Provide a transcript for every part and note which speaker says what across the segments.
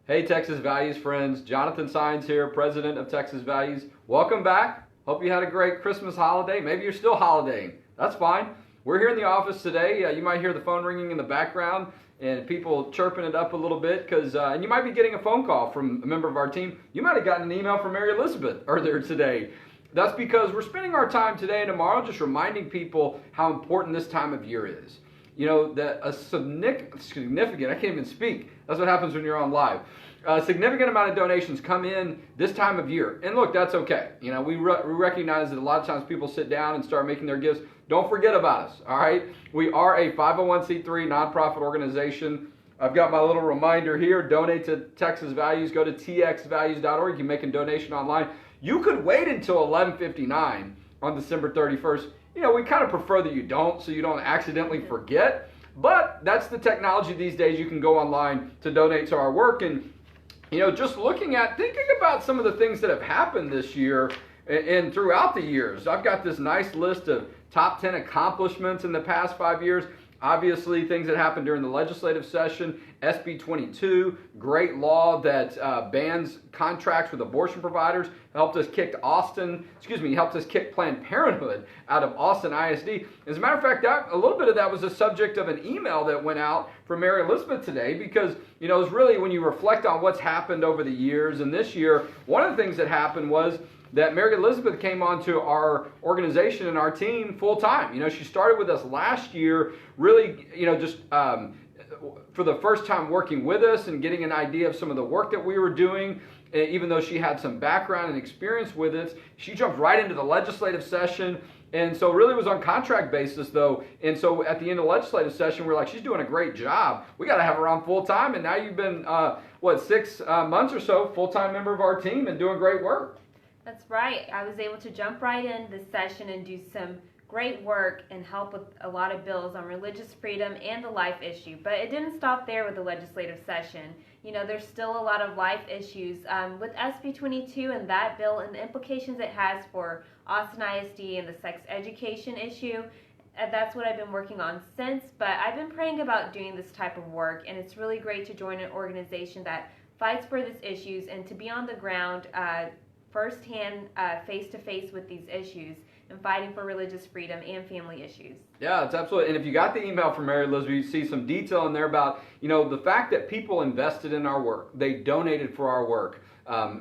Speaker 1: Hey, Texas Values friends. Jonathan Sines here, president of Texas Values. Welcome back. Hope you had a great Christmas holiday. Maybe you're still holidaying. That's fine. We're here in the office today. You might hear the phone ringing in the background and people chirping it up a little bit and you might be getting a phone call from a member of our team. You might have gotten an email from Mary Elizabeth earlier today. That's because we're spending our time today and tomorrow just reminding people how important this time of year is. You know, that a significant, I can't even speak. That's what happens when you're on live. A significant amount of donations come in this time of year. And look, that's okay. You know, we recognize that a lot of times people sit down and start making their gifts. Don't forget about us, all right? We are a 501c3 nonprofit organization. I've got my little reminder here. Donate to Texas Values. Go to txvalues.org. You can make a donation online. You could wait until 11:59 on December 31st. You know, we kind of prefer that you don't, so you don't accidentally forget. But that's the technology these days. You can go online to donate to our work. And, you know, just thinking about some of the things that have happened this year and throughout the years. I've got this nice list of top 10 accomplishments in the past 5 years. Obviously, things that happened during the legislative session, SB 22, great law that bans contracts with abortion providers, helped us kick Planned Parenthood out of Austin ISD. As a matter of fact, a little bit of that was the subject of an email that went out from Mary Elizabeth today because, you know, it's really when you reflect on what's happened over the years and this year, one of the things that happened was that Mary Elizabeth came onto our organization and our team full time. You know, she started with us last year, really, you know, just for the first time working with us and getting an idea of some of the work that we were doing. Even though she had some background and experience with it, she jumped right into the legislative session. And so really was on contract basis though. And so at the end of the legislative session, we're like, she's doing a great job. We got to have her on full time. And now you've been, 6 months or so, full-time member of our team and doing great work.
Speaker 2: That's right. I was able to jump right in this session and do some great work and help with a lot of bills on religious freedom and the life issue. But it didn't stop there with the legislative session. You know, there's still a lot of life issues with SB 22 and that bill and the implications it has for Austin ISD and the sex education issue. That's what I've been working on since. But I've been praying about doing this type of work, and it's really great to join an organization that fights for these issues and to be on the ground firsthand, face-to-face with these issues and fighting for religious freedom and family issues.
Speaker 1: Yeah, it's absolutely. And if you got the email from Mary Elizabeth, you see some detail in there about, you know, the fact that people invested in our work. They donated for our work.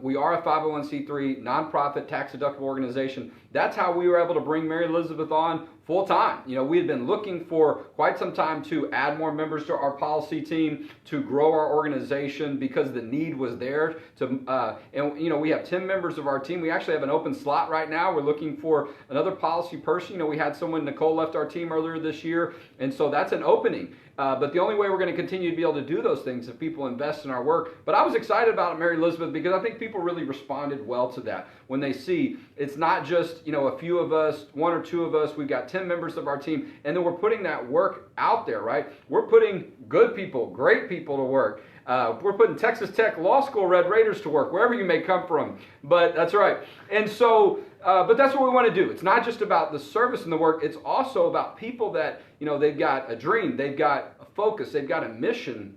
Speaker 1: We are a 501c3 nonprofit tax-deductible organization. That's how we were able to bring Mary Elizabeth on full time. You know, we had been looking for quite some time to add more members to our policy team, to grow our organization because the need was there. And you know, we have 10 members of our team. We actually have an open slot right now. We're looking for another policy person. You know, we had someone, Nicole left our team earlier this year, and so that's an opening. But the only way we're going to continue to be able to do those things is if people invest in our work. But I was excited about Mary Elizabeth because I think people really responded well to that when they see it's not just, you know, a few of us, 1 or 2 of us. We've got 10 members of our team, and then we're putting that work out there, right? We're putting good people, great people to work. We're putting Texas Tech Law School Red Raiders to work, wherever you may come from. But that's right. And so, but that's what we want to do. It's not just about the service and the work. It's also about people that, you know, they've got a dream, they've got a focus, they've got a mission,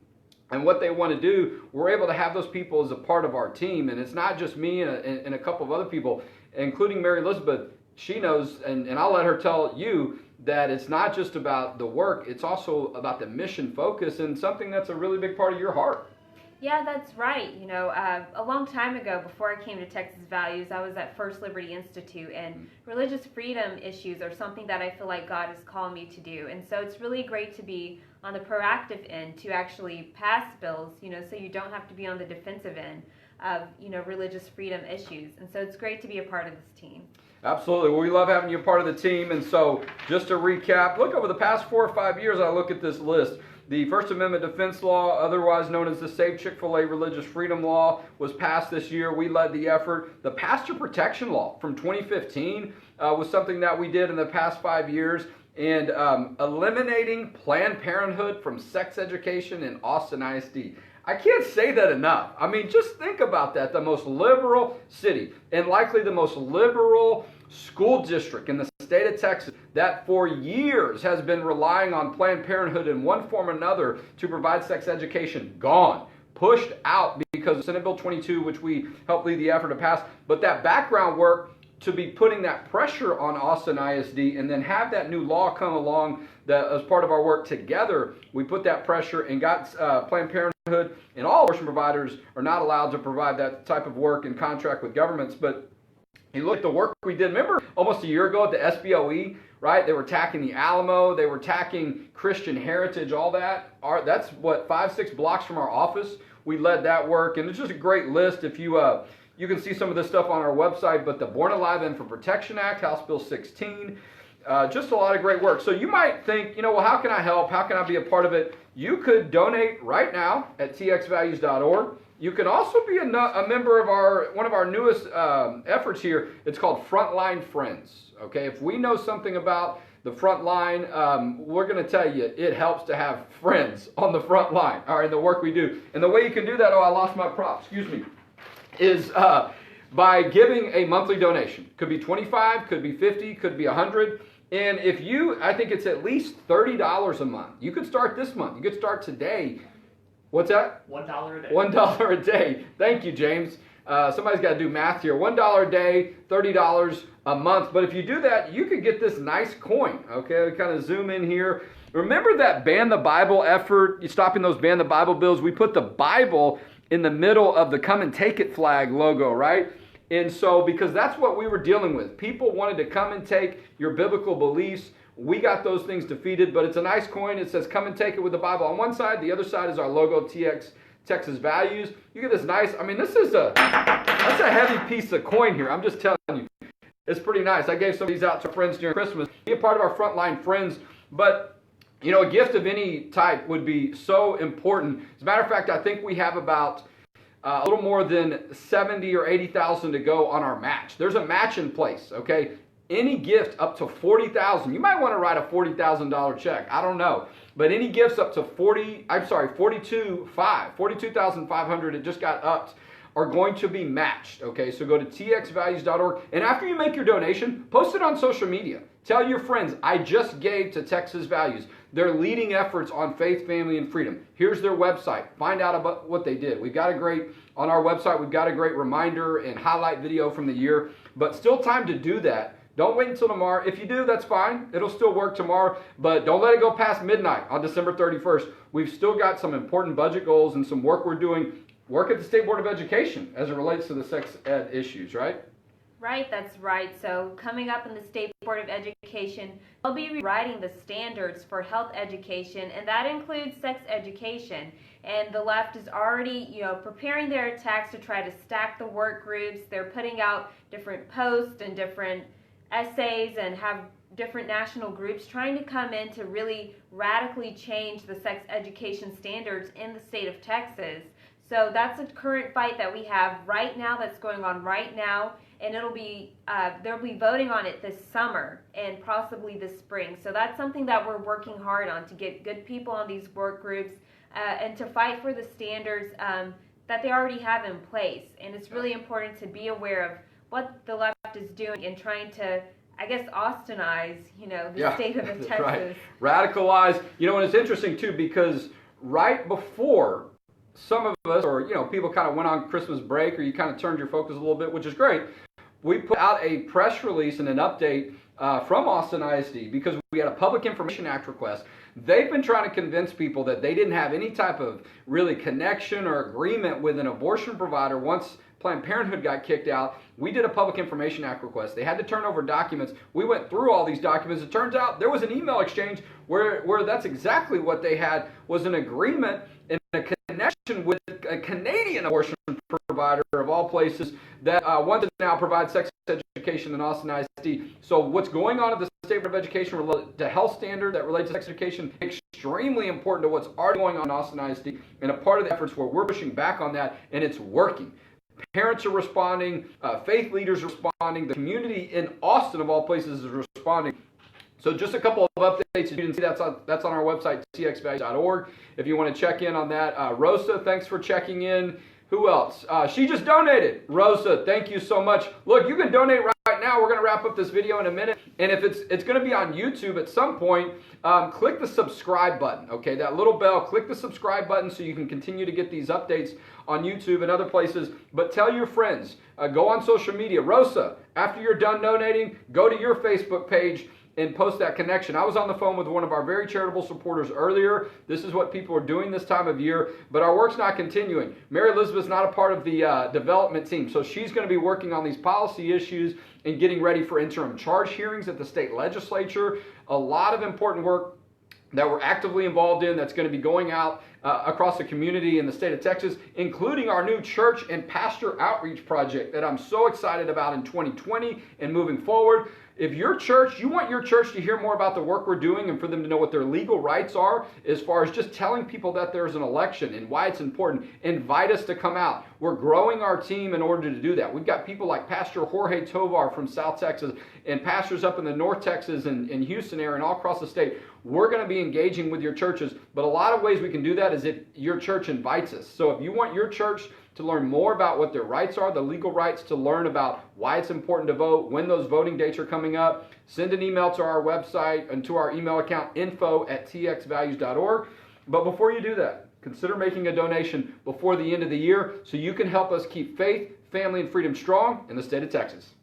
Speaker 1: and what they want to do. We're able to have those people as a part of our team. And it's not just me and a couple of other people, including Mary Elizabeth. She knows, and I'll let her tell you, that it's not just about the work, it's also about the mission focus and something that's a really big part of your heart.
Speaker 2: Yeah, that's right. You know, a long time ago, before I came to Texas Values, I was at First Liberty Institute, and religious freedom issues are something that I feel like God has called me to do. And so it's really great to be on the proactive end to actually pass bills, you know, so you don't have to be on the defensive end of, you know, religious freedom issues. And so it's great to be a part of this team.
Speaker 1: Absolutely. Well, we love having you part of the team. And so just to recap, look, over the past 4 or 5 years, I look at this list. The First Amendment Defense Law, otherwise known as the Save Chick-fil-A Religious Freedom Law, was passed this year. We led the effort. The Pastor Protection Law from 2015 was something that we did in the past 5 years. And eliminating Planned Parenthood from sex education in Austin ISD. I can't say that enough. I mean, just think about that. The most liberal city and likely the most liberal school district in the state of Texas that for years has been relying on Planned Parenthood in one form or another to provide sex education, gone. pushed out because of Senate Bill 22, which we helped lead the effort to pass. But that background work to be putting that pressure on Austin ISD and then have that new law come along that as part of our work together, we put that pressure and got Planned Parenthood and all abortion providers are not allowed to provide that type of work in contract with governments. But you look at the work we did. Remember almost a year ago at the SBOE, right? They were attacking the Alamo. They were attacking Christian Heritage, all that. That's what, 5-6 blocks from our office. We led that work. And it's just a great list. If you you can see some of this stuff on our website. But the Born Alive Infant Protection Act, House Bill 16, just a lot of great work. So you might think, well, how can I help? How can I be a part of it? You could donate right now at txvalues.org. You can also be a member of one of our newest efforts here. It's called Frontline Friends. Okay, if we know something about the front line, we're going to tell you it helps to have friends on the front line, all right, the work we do. And the way you can do that, I lost my prop, excuse me, is by giving a monthly donation. Could be 25, could be 50, could be 100. And if I think it's at least $30 a month. You could start this month. You could start today. What's that?
Speaker 3: $1 a day.
Speaker 1: $1 a day. Thank you, James. Somebody's got to do math here. $1 a day, $30 a month. But if you do that, you could get this nice coin. Okay, we kind of zoom in here. Remember that Ban the Bible effort? You stopping those Ban the Bible bills? We put the Bible in the middle of the Come and Take It flag logo, right? And so, because that's what we were dealing with. People wanted to come and take your biblical beliefs. We got those things defeated, but it's a nice coin. It says, come and take it with the Bible on one side. The other side is our logo, Texas Values. You get this nice, that's a heavy piece of coin here. I'm just telling you. It's pretty nice. I gave some of these out to friends during Christmas. Be a part of our Frontline Friends. But, a gift of any type would be so important. As a matter of fact, I think we have about a little more than 70 or 80,000 to go on our match. There's a match in place, okay? Any gift up to $40,000. You might want to write a $40,000 check. I don't know. But any gifts up to $42,500, it just got upped, are going to be matched. Okay, so go to txvalues.org. And after you make your donation, post it on social media. Tell your friends, I just gave to Texas Values. They're leading efforts on faith, family, and freedom. Here's their website. Find out about what they did. On our website, we've got a great reminder and highlight video from the year. But still time to do that. Don't wait until tomorrow. If you do, that's fine. It'll still work tomorrow. But don't let it go past midnight on December 31st. We've still got some important budget goals and some work we're doing. Work at the State Board of Education as it relates to the sex ed issues, right?
Speaker 2: Right, that's right. So coming up in the State Board of Education, they'll be rewriting the standards for health education, and that includes sex education. And the left is already, preparing their attacks to try to stack the work groups. They're putting out different posts and different essays and have different national groups trying to come in to really radically change the sex education standards in the state of Texas. So that's a current fight that we have right now, that's going on right now, and they'll be voting on it this summer and possibly this spring. So that's something that we're working hard on, to get good people on these work groups and to fight for the standards that they already have in place. And it's really important to be aware of what the left is doing and trying to, Austinize, the state of Texas.
Speaker 1: Right. Radicalize. And it's interesting too, because right before some of us, or people kind of went on Christmas break, or you kind of turned your focus a little bit, which is great. We put out a press release and an update from Austin ISD because we had a Public Information Act request. They've been trying to convince people that they didn't have any type of really connection or agreement with an abortion provider once Planned Parenthood got kicked out. We did a Public Information Act request. They had to turn over documents. We went through all these documents. It turns out there was an email exchange where that's exactly what they had, was an agreement and a connection with a Canadian abortion provider of all places that wants to now provide sex education in Austin ISD. So what's going on at the State Board of Education related to health standard that relates to sex education, extremely important to what's already going on in Austin ISD, and a part of the efforts where we're pushing back on that, and it's working. Parents are responding, faith leaders are responding, the community in Austin of all places is responding. So just a couple of updates. You can see that's on our website, txvalues.org, if you want to check in on that. Rosa, thanks for checking in. Who else? She just donated. Rosa, thank you so much. Look, you can donate right now. We're going to wrap up this video in a minute. And if it's going to be on YouTube at some point, click the subscribe button, okay? That little bell, click the subscribe button so you can continue to get these updates on YouTube and other places. But tell your friends. Go on social media. Rosa, after you're done donating, go to your Facebook page and post that connection. I was on the phone with one of our very charitable supporters earlier. This is what people are doing this time of year, but our work's not continuing. Mary Elizabeth's not a part of the development team, so she's going to be working on these policy issues and getting ready for interim charge hearings at the state legislature. A lot of important work that we're actively involved in that's going to be going out across the community in the state of Texas, including our new church and pastor outreach project that I'm so excited about in 2020 and moving forward. If your church, you want your church to hear more about the work we're doing and for them to know what their legal rights are as far as just telling people that there's an election and why it's important, invite us to come out. We're growing our team in order to do that. We've got people like Pastor Jorge Tovar from South Texas and pastors up in the North Texas and Houston area and all across the state. We're going to be engaging with your churches, but a lot of ways we can do that is if your church invites us. So if you want your church to learn more about what their rights are, the legal rights, to learn about why it's important to vote, when those voting dates are coming up, send an email to our website and to our email account, info@txvalues.org. But before you do that, consider making a donation before the end of the year so you can help us keep faith, family, and freedom strong in the state of Texas.